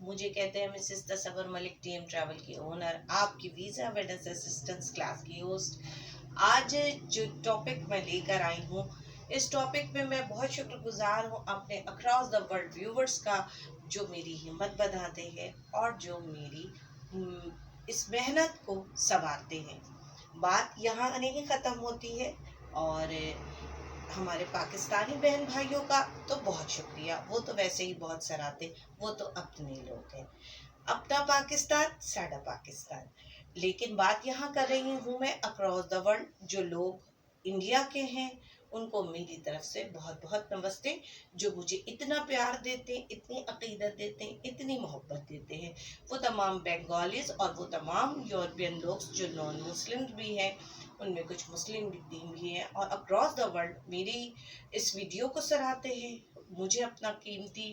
मुझे कहते हैं मिसेस तसव्वुर मलिक, टीएम ट्रैवल की ओनर, आपकी वीज़ा वेडनेस असिस्टेंस क्लास की होस्ट। आज जो टॉपिक मैं लेकर आई हूँ, इस टॉपिक में मैं बहुत शुक्रगुजार हूँ अपने अक्रॉस द वर्ल्ड व्यूवर्स का, जो मेरी हिम्मत बढ़ाते हैं और जो मेरी इस मेहनत को संवारते हैं। बात यहाँ नहीं ख़त्म होती है। और हमारे पाकिस्तानी बहन भाइयों का तो बहुत शुक्रिया, वो तो वैसे ही बहुत सराहते, वो तो अपने लोग हैं। अपना पाकिस्तान साडा पाकिस्तान। लेकिन बात यहाँ कर रही हूँ मैं अक्रॉस द वर्ल्ड, जो लोग इंडिया के हैं उनको मेरी तरफ से बहुत बहुत नमस्ते, जो मुझे इतना प्यार देते हैं, इतनी अकीदत देते हैं, इतनी मोहब्बत देते हैं। वो तमाम बंगालीज और वो तमाम यूरोपियन लोग जो नॉन मुस्लिम भी हैं, उनमें कुछ मुस्लिम भी हैं, और अक्रॉस द वर्ल्ड मेरी इस वीडियो को सराहते हैं, मुझे अपना कीमती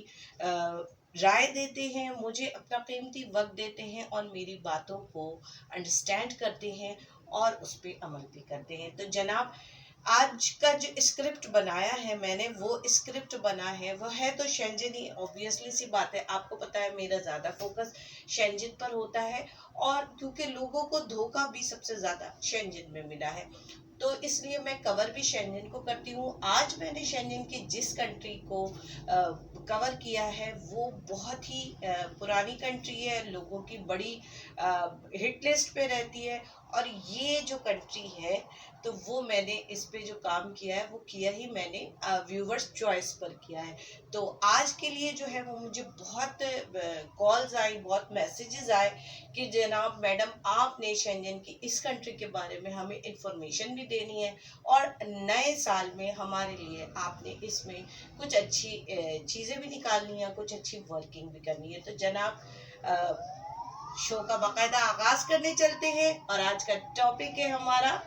राय देते हैं, मुझे अपना कीमती वक्त देते हैं और मेरी बातों को अंडरस्टैंड करते हैं और उस पर अमल भी करते हैं। तो जनाब, आज का जो स्क्रिप्ट बनाया है मैंने, वो स्क्रिप्ट बना है वो है तो शेंजन ही, ऑब्वियसली सी बात है, आपको पता है मेरा ज़्यादा फोकस शेंजन पर होता है, और क्योंकि लोगों को धोखा भी सबसे ज़्यादा शेंजन में मिला है, तो इसलिए मैं कवर भी शेंजन को करती हूँ। आज मैंने शेंजन की जिस कंट्री को कवर किया है वो बहुत ही पुरानी कंट्री है, लोगों की बड़ी हिट लिस्ट पे रहती है, और ये जो कंट्री है तो वो मैंने इस पे जो काम किया है वो किया ही मैंने व्यूवर्स चॉइस पर किया है। तो आज के लिए जो है वो मुझे बहुत कॉल्स आई, बहुत मैसेजेस आए कि जनाब मैडम, आपने शेंजन की इस कंट्री के बारे में हमें इंफॉर्मेशन भी देनी है, और नए साल में हमारे लिए आपने इसमें कुछ अच्छी चीज़ें भी निकालनी है, कुछ अच्छी वर्किंग भी करनी है। तो जनाब, शो का बाकायदा आगाज करने चलते हैं, और आज का टॉपिक है हमारा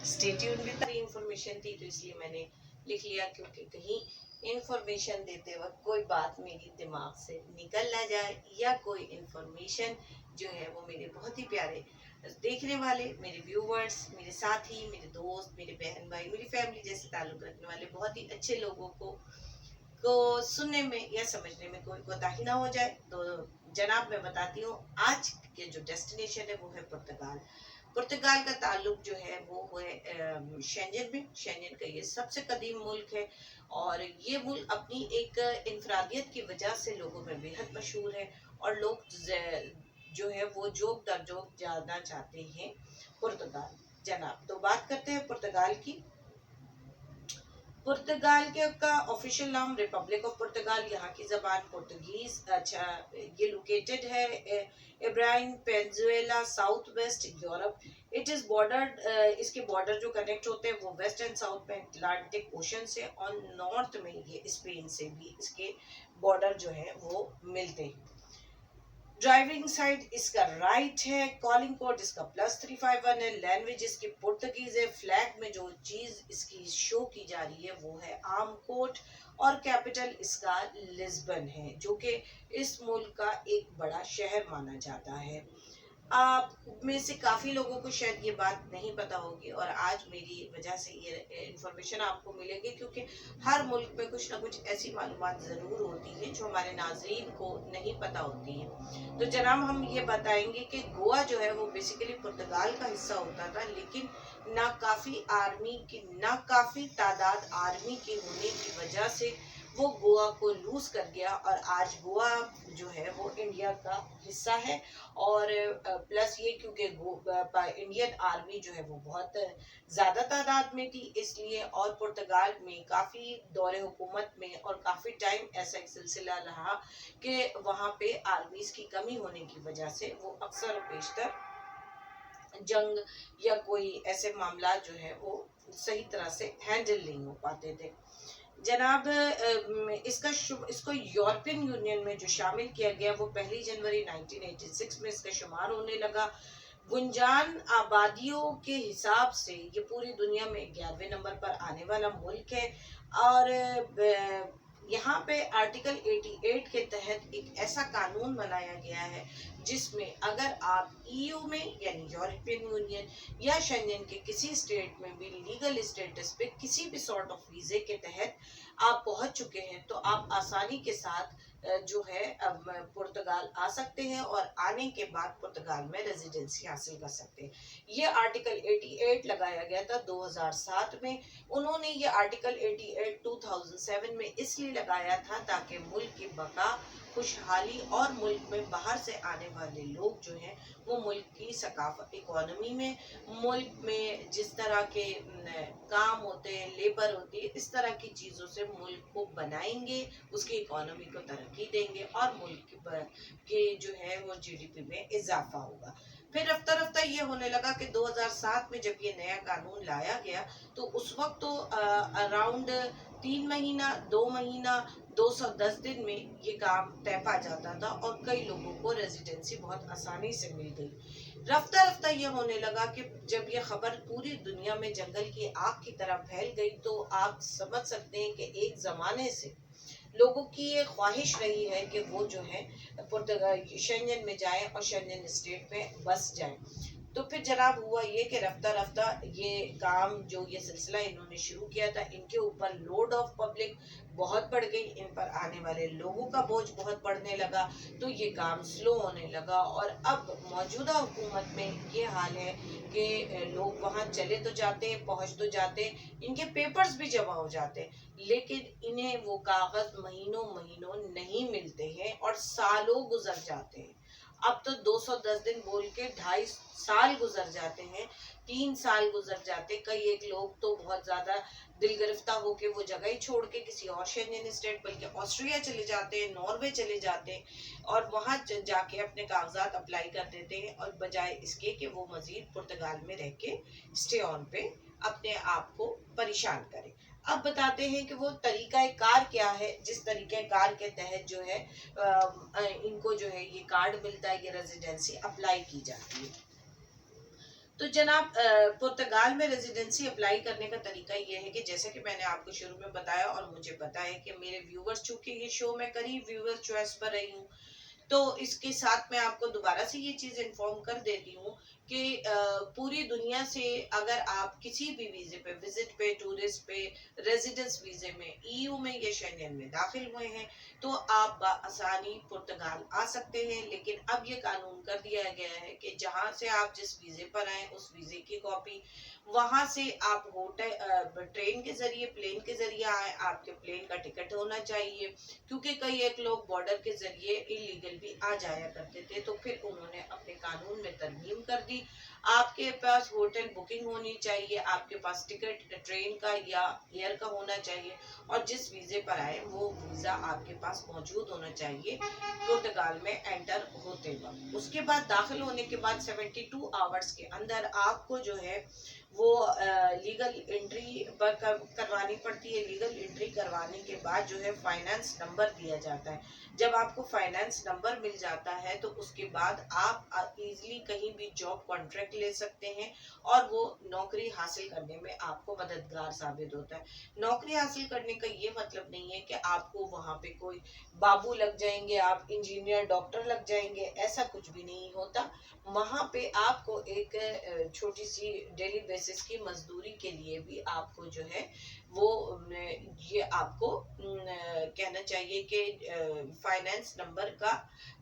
स्टे ट्यून्ड विद। इंफॉर्मेशन थी तो इसलिए मैंने लिख लिया, क्योंकि कहीं इंफॉर्मेशन देते वक्त कोई बात मेरी दिमाग से निकल ना जाए, या कोई इंफॉर्मेशन जो है वो मेरे बहुत ही प्यारे देखने वाले, मेरे व्यूवर्स, मेरे साथी, मेरे दोस्त, मेरे बहन भाई, मेरी फैमिली जैसे ताल्लुक रखने वाले बहुत ही अच्छे लोगों को सुनने में या समझने में कोई कोताही ना हो जाए। तो जनाब, मैं बताती हूँ, आज के जो डेस्टिनेशन है वो है पुर्तगाल। पुर्तगाल का ताल्लुक जो है वो है शेंजन में। शेंजन का ये सबसे कदीम मुल्क है, और ये मुल्क अपनी एक इनफरादियत की वजह से लोगों में बेहद मशहूर है, और लोग जो है वो जोक दर जोक जाना चाहते हैं पुर्तगाल। जनाब, तो बात करते हैं पुर्तगाल की। पुर्तगाल के का ऑफिशियल नाम रिपब्लिक ऑफ पुर्तगाल, यहाँ की जबान पुर्तगीज। अच्छा, ये लोकेटेड है Iberian peninsula, south west Europe. It is border, इसके बॉर्डर जो कनेक्ट होते हैं वो वेस्ट एंड साउथ में अटलांटिक ओशन से, और नॉर्थ में ये स्पेन से भी इसके बॉर्डर जो है वो मिलते हैं। ड्राइविंग साइड इसका राइट है, कॉलिंग कोड इसका +351 है, लैंग्वेज इसकी पुर्तगीज है, फ्लैग में जो चीज इसकी शो की जा रही है वो है आर्म कोट, और कैपिटल इसका लिस्बन है, जो कि इस मुल्क का एक बड़ा शहर माना जाता है। आप में से काफ़ी लोगों को शायद ये बात नहीं पता होगी, और आज मेरी वजह से ये इन्फॉर्मेशन आपको मिलेगी, क्योंकि हर मुल्क में कुछ ना कुछ ऐसी मालूमात ज़रूर होती है जो हमारे नाजरीन को नहीं पता होती है। तो जनाब, हम ये बताएंगे कि गोवा जो है वो बेसिकली पुर्तगाल का हिस्सा होता था, लेकिन ना काफ़ी तादाद आर्मी की होने की वजह से वो गोवा को लूज कर गया, और आज गोवा जो है वो इंडिया का हिस्सा है। और प्लस ये, क्योंकि इंडियन आर्मी जो है वो बहुत ज़्यादा तादाद में थी इसलिए, और पुर्तगाल में काफ़ी दौरे हुकूमत में और काफ़ी टाइम ऐसा एक सिलसिला रहा कि वहाँ पे आर्मीज की कमी होने की वजह से वो अक्सर पेशतर जंग या कोई ऐसे मामला जो है वो सही तरह से हैंडल नहीं हो पाते थे। जनाब, इसको यूरोपियन यूनियन में जो शामिल किया गया वो 1 जनवरी 1986 में इसका शुमार होने लगा। गुंजान आबादियों के हिसाब से ये पूरी दुनिया में 11वें नंबर पर आने वाला मुल्क है, और यहाँ पे आर्टिकल 88 के तहत एक ऐसा कानून बनाया गया है जिसमें अगर आप ईयू में यानी यूरोपियन यूनियन या शेंगन के किसी स्टेट में भी लीगल स्टेटस पे किसी भी सॉर्ट ऑफ वीजे के तहत आप पहुंच चुके हैं तो आप आसानी के साथ जो है अब पुर्तगाल आ सकते हैं और आने के बाद पुर्तगाल में रेजिडेंसी हासिल कर सकते हैं। ये आर्टिकल 88 लगाया गया था 2007 में। उन्होंने ये आर्टिकल 88 2007 में इसलिए लगाया था ताकि मुल्क की बका, खुशहाली और मुल्क में बाहर से आने वाले लोग जो हैं वो मुल्क की सकाफत, इकोनॉमी में, मुल्क में जिस तरह के काम होते हैं, लेबर होती है, इस तरह की चीज़ों से मुल्क को बनाएंगे, उसकी इकोनॉमी को तरक्की देंगे और मुल्क के जो है वो जीडीपी में इजाफा होगा। फिर रफ्ता रफ्ता ये होने लगा कि 2007 में जब ये नया कानून लाया गया तो उस वक्त तो अराउंड 3 महीना, 2 महीना, 210 दिन में ये काम तय पा जाता था और कई लोगों को रेजिडेंसी बहुत आसानी से मिल गई। रफ्ता रफ्ता ये होने लगा कि जब ये खबर पूरी दुनिया में जंगल की आग की तरह फैल गई तो आप समझ सकते हैं कि एक जमाने से लोगों की ये ख्वाहिश रही है कि वो जो है शेंजन में जाएं और शेंजन स्टेट में बस जाएं। तो फिर जनाब हुआ ये कि रफ्ता रफ्ता ये काम जो ये सिलसिला इन्होंने शुरू किया था, इनके ऊपर लोड ऑफ पब्लिक बहुत बढ़ गई, इन पर आने वाले लोगों का बोझ बहुत बढ़ने लगा, तो ये काम स्लो होने लगा। और अब मौजूदा हुकूमत में ये हाल है कि लोग वहाँ चले तो जाते हैं, पहुँच तो जाते हैं, इनके पेपर्स भी जमा हो जाते हैं, लेकिन इन्हें वो कागज महीनों महीनों नहीं मिलते हैं और सालों गुजर जाते हैं। अब तो 210 दिन बोल के 2.5 साल गुजर जाते हैं, 3 साल गुजर जाते, कई एक लोग तो बहुत ज्यादा दिल गिरफ्तार होके वो जगह ही छोड़ के किसी और शेंजन स्टेट बल्कि ऑस्ट्रिया चले जाते हैं, नॉर्वे चले जाते हैं और वहां जाके अपने कागजात अप्लाई कर देते हैं और बजाय इसके कि वो मजीद पुर्तगाल में रह के स्टे ऑन पे अपने आप को परेशान करें। अब बताते हैं कि वो तरीका कार क्या है जिस तरीके कार के तहत जो है इनको जो है ये कार्ड मिलता है, ये रेजिडेंसी अप्लाई की जाती है। तो जनाब पुर्तगाल में रेजिडेंसी अप्लाई करने का तरीका ये है कि जैसे कि मैंने आपको शुरू में बताया और मुझे पता है कि मेरे व्यूवर्स, चूंकि ये शो मैं करीब व्यूवर्स चॉइस पर रही हूँ, तो इसके साथ मैं आपको दोबारा से ये चीज इन्फॉर्म कर देती हूँ कि पूरी दुनिया से अगर आप किसी भी वीजे पे, विजिट पे, टूरिस्ट पे, रेजिडेंस वीजे में ईयू में या शेंगन में दाखिल हुए हैं तो आप आसानी पुर्तगाल आ सकते हैं। लेकिन अब ये कानून कर दिया गया है कि जहां से आप जिस वीजे पर आए उस वीजे की कॉपी, वहां से आप होटल, ट्रेन के जरिए, प्लेन के जरिए आए, आपके प्लेन का टिकट होना चाहिए, क्योंकि कई एक लोग बॉर्डर के जरिए इलीगल भी आ जाया करते थे। तो फिर उन्होंने अपने कानून में तरमीम कर दी। आपके पास होटल बुकिंग होनी चाहिए, आपके पास टिकट ट्रेन का या एयर का होना चाहिए और जिस वीजे पर आए वो वीजा आपके पास मौजूद होना चाहिए पुर्तगाल में एंटर होते वक्त। उसके बाद दाखिल होने के बाद 72 आवर्स के अंदर आपको जो है वो लीगल एंट्री करवानी पड़ती है। लीगल एंट्री करवाने के बाद जो है फाइनेंस नंबर दिया जाता है। जब आपको फाइनेंस नंबर मिल जाता है तो उसके बाद आप इजीली कहीं भी जॉब कॉन्ट्रैक्ट ले सकते हैं और वो नौकरी हासिल करने में आपको मददगार साबित होता है। नौकरी हासिल करने का ये मतलब नहीं है कि आपको वहाँ पे कोई बाबू लग जाएंगे, आप इंजीनियर, डॉक्टर लग जाएंगे, ऐसा कुछ भी नहीं होता। वहाँ पे आपको एक छोटी सी डेली बेसिस की मजदूरी के लिए भी आपको जो है वो ये आपको कहना चाहिए कि फाइनेंस नंबर का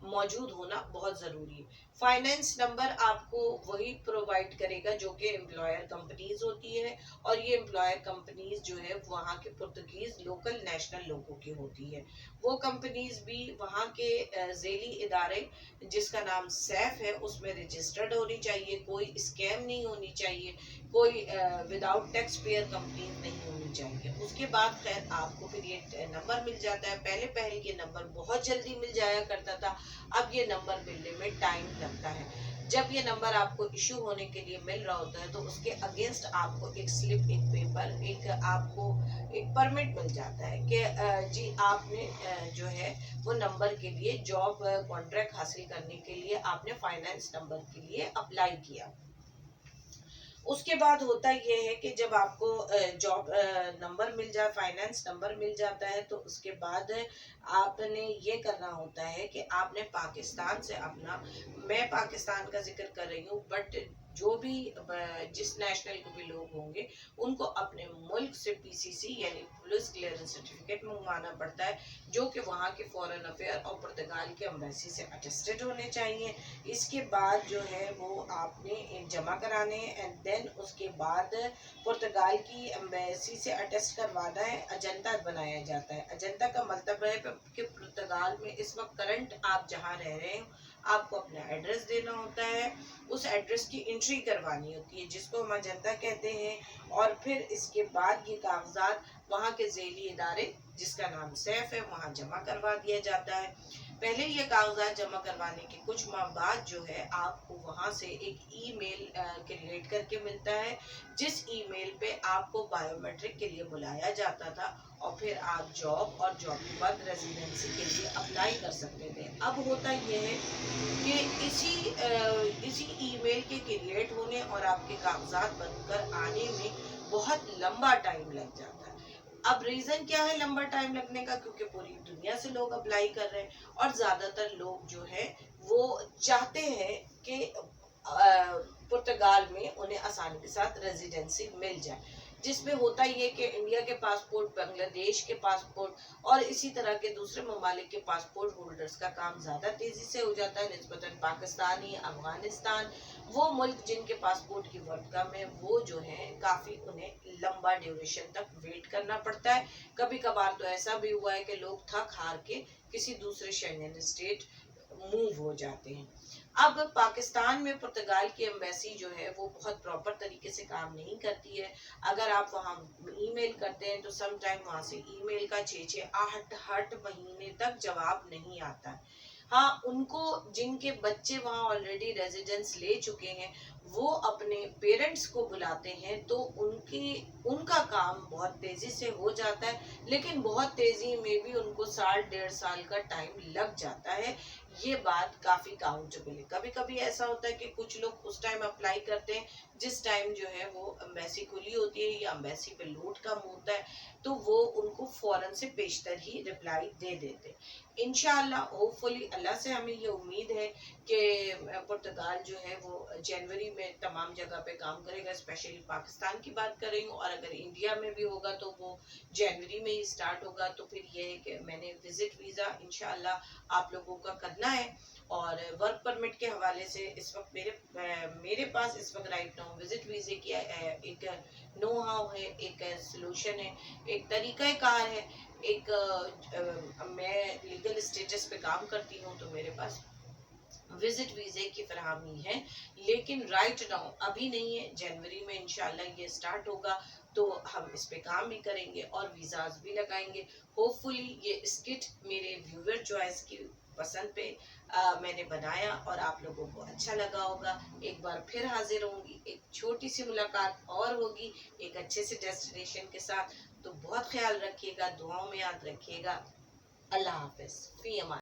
मौजूद होना बहुत ज़रूरी है। फाइनेंस नंबर आपको वही प्रोवाइड करेगा जो कि एम्प्लॉयर कंपनीज होती है और ये एम्प्लॉयर कंपनीज जो है वहाँ के पुर्तगीज लोकल नेशनल लोगों की होती है। वो कंपनीज भी वहाँ के झेली इदारे जिसका नाम सैफ है उसमें रजिस्टर्ड होनी चाहिए, कोई स्कैम नहीं होनी चाहिए, कोई विदाउट टैक्स पेयर कंपनी नहीं होनी चाहिए। उसके बाद खैर आपको फिर ये नंबर मिल जाता है। पहले ये नंबर बहुत जल्दी मिल जाया करता था, अब ये नंबर मिलने में टाइम लगता है। जब ये नंबर आपको इशू होने के लिए मिल रहा होता है तो उसके अगेंस्ट आपको एक स्लिप, एक पेपर, एक आपको एक परमिट मिल जाता है कि जी आपने जो है वो नंबर के लिए जॉब कॉन्ट्रैक्ट हासिल करने के लिए आपने फाइनेंस नंबर के लिए अप्लाई किया। उसके बाद होता ये है कि जब आपको जॉब नंबर मिल जाए, फाइनेंस नंबर मिल जाता है, तो उसके बाद आपने ये करना होता है कि आपने पाकिस्तान से अपना, मैं पाकिस्तान का जिक्र कर रही हूँ, बट जो भी जिस नेशनल के भी लोग होंगे उनको अपने मुल्क से पीसीसी यानी पुलिस क्लियरेंस सर्टिफिकेट मंगवाना पड़ता है, जो कि वहाँ के फॉरेन अफेयर और पुर्तगाल के एम्बेसी से अटेस्टेड होने चाहिए। इसके बाद जो है वो आपने जमा कराने हैं, एंड देन उसके बाद पुर्तगाल की एम्बेसी से अटेस्ट करवाना है। एजेंडा बनाया जाता है। एजेंडा का मतलब है कि पुर्तगाल में इस वक्त करंट आप जहाँ रह रहे हो, आपको अपना एड्रेस देना होता है, उस एड्रेस की एंट्री करवानी होती है, जिसको हम एजेंडा कहते हैं। और फिर इसके बाद ये कागजात वहाँ के झेली इदारे, जिसका नाम सैफ है, वहाँ जमा करवा दिया जाता है। पहले ये कागजात जमा करवाने के कुछ माह बाद जो है आपको वहां से एक ईमेल क्रिएट करके मिलता है, जिस ईमेल पे आपको बायोमेट्रिक के लिए बुलाया जाता था, और फिर आप जॉब और जॉब के बाद रेजिडेंसी के लिए अप्लाई कर सकते थे। अब होता यह है कि इसी ईमेल के क्रिएट होने और आपके कागजात बनकर आने में बहुत लंबा टाइम लग जाता है। अब रीजन क्या है लंबा टाइम लगने का? क्योंकि पूरी दुनिया से लोग अप्लाई कर रहे हैं, और ज्यादातर लोग जो है वो चाहते हैं कि पुर्तगाल में उन्हें आसानी के साथ रेजिडेंसी मिल जाए, जिसमें होता ये कि इंडिया के पासपोर्ट, बांग्लादेश के पासपोर्ट और इसी तरह के दूसरे ममालिक के पासपोर्ट होल्डर्स का काम ज्यादा तेजी से हो जाता है निस्बतन पाकिस्तानी, अफगानिस्तान, वो मुल्क जिनके पासपोर्ट की वर्क कम है, वो जो है काफी उन्हें लंबा ड्यूरेशन तक वेट करना पड़ता है। कभी कभार तो ऐसा भी हुआ है कि लोग थक हार के किसी दूसरे शेंगन स्टेट मूव हो जाते हैं। अब पाकिस्तान में पुर्तगाल की एम्बेसी जो है वो बहुत प्रॉपर तरीके से काम नहीं करती है। अगर आप वहाँ ईमेल करते हैं तो सम टाइम वहाँ से ईमेल का 6-8 महीने तक जवाब नहीं आता है। हाँ, उनको जिनके बच्चे वहाँ ऑलरेडी रेजिडेंस ले चुके हैं, वो अपने पेरेंट्स को बुलाते हैं, तो उनका काम बहुत तेजी से हो जाता है, लेकिन बहुत तेजी में भी उनको 1.5 साल का टाइम लग जाता है। ये बात काफी काउंटेबल है। कभी कभी ऐसा होता है कि कुछ लोग उस टाइम अप्लाई करते हैं जिस टाइम जो है वो एम्बेसी खुली होती है या एम्बेसी पे लोड कम होता है, तो वो उनको फौरन से पेशतर ही रिप्लाई दे देते हैं। इंशाल्लाह, होपफुली, अल्लाह से हमें ये उम्मीद है कि पुर्तगाल जो है वो जनवरी में तमाम जगह पे काम करेगा। स्पेशली पाकिस्तान की बात कर रही हूँ, और अगर इंडिया में भी होगा तो वो जनवरी में ही स्टार्ट होगा। तो फिर ये है कि मैंने विजिट वीज़ा इंशाल्लाह आप लोगों का करना है। और वर्क परमिट के हवाले से इस वक्त मेरे पास इस वक्त राइट नाउ विजिट वीजे की एक नो हाउ है, एक सोल्यूशन है, एक तरीका कार है, एक मैं लीगल स्टेटस पे काम करती हूँ, तो मेरे पास विजिट वीजे की फरहमी है। लेकिन राइट नाउ अभी नहीं है, जनवरी में इंशाल्लाह ये स्टार्ट होगा, तो हम इस पे काम भी करेंगे और वीजाज भी लगाएंगे। होपफुली ये स्किट मेरे व्यूअर चॉइस की पसंद पे मैंने बनाया और आप लोगों को अच्छा लगा होगा। एक बार फिर हाजिर होंगी, एक छोटी सी मुलाकात और होगी एक अच्छे से डेस्टिनेशन के साथ। तो बहुत ख्याल रखिएगा, दुआओं में याद रखिएगा। अल्लाह हाफिज, फी अमान।